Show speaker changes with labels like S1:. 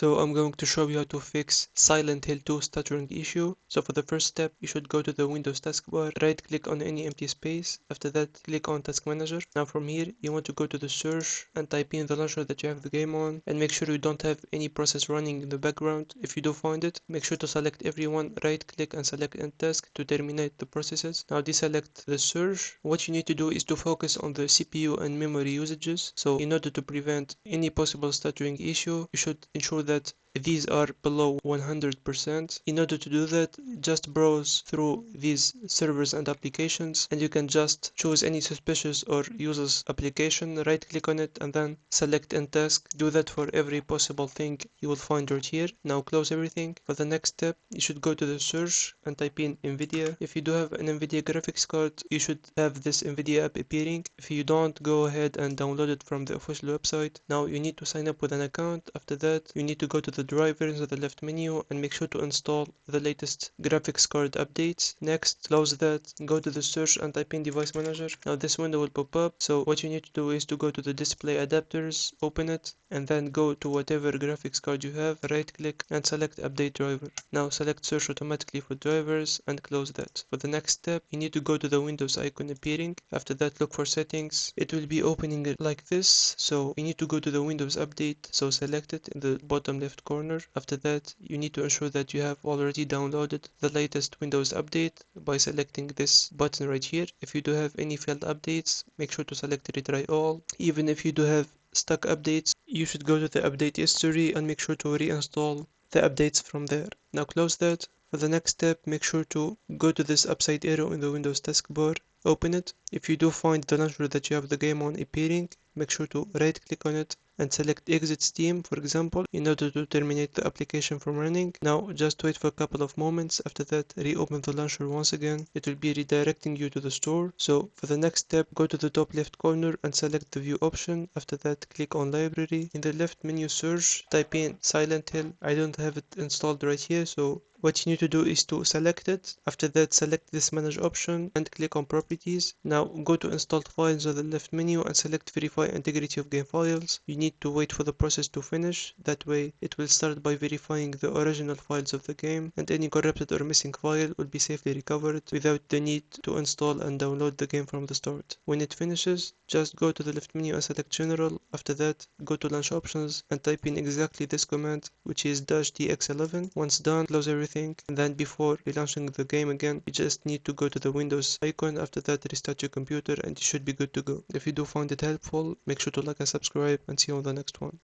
S1: So I'm going to show you how to fix Silent Hill 2 stuttering issue. So for the first step, you should go to the Windows taskbar, right click on any empty space. After that, click on Task Manager. Now from here, you want to go to the search and type in the launcher that you have the game on, and make sure you don't have any process running in the background. If you do find it, make sure to select everyone, right click and select End Task to terminate the processes. Now deselect the search. What you need to do is to focus on the CPU and memory usages. So in order to prevent any possible stuttering issue, you should ensure that these are below 100%. In order to do that, just browse through these servers and applications, and you can just choose any suspicious or useless application, right click on it, and then select End Task. Do that for every possible thing you will find right here. Now close everything. For the next step, you should go to the search and type in NVIDIA. If you do have an NVIDIA graphics card, you should have this NVIDIA app appearing. If you don't, go ahead and download it from the official website. Now you need to sign up with an account. After that, you need to go to the drivers at the left menu and make sure to install the latest graphics card updates. Next, close that, go to the search and type in device manager. Now this window will pop up. So what you need to do is to go to the display adapters, open it, and then go to whatever graphics card you have, right click and select update driver. Now select search automatically for drivers and close that. For the next step, you need to go to the Windows icon appearing. After that, look for settings. It will be opening it like this. So you need to go to the Windows update. So select it in the bottom left corner. After that, you need to ensure that you have already downloaded the latest Windows update by selecting this button right here. If you do have any failed updates, make sure to select retry all. Even if you do have stuck updates, you should go to the update history and make sure to reinstall the updates from there. Now close that. For the next step, make sure to go to this upside arrow in the Windows taskbar, open it. If you do find the launcher that you have the game on appearing, make sure to right click on it and select exit Steam, for example, in order to terminate the application from running. Now just wait for a couple of moments. After that, reopen the launcher once again. It will be redirecting you to the store. So for the next step, go to the top left corner and select the view option. After that, click on library. In the left menu search, type in Silent Hill. I don't have it installed right here, so what you need to do is to select it. After that, select this manage option and click on properties. Now go to installed files on the left menu and select verify integrity of game files. You need to wait for the process to finish. That way it will start by verifying the original files of the game, and any corrupted or missing file will be safely recovered without the need to install and download the game from the start. When it finishes, just go to the left menu and select general. After that, go to launch options and type in exactly this command, which is -tx11. Once done, close everything, and then before relaunching the game again, you just need to go to the Windows icon. After that, restart your computer and you should be good to go. If you do find it helpful, make sure to like and subscribe, and see you on the next one.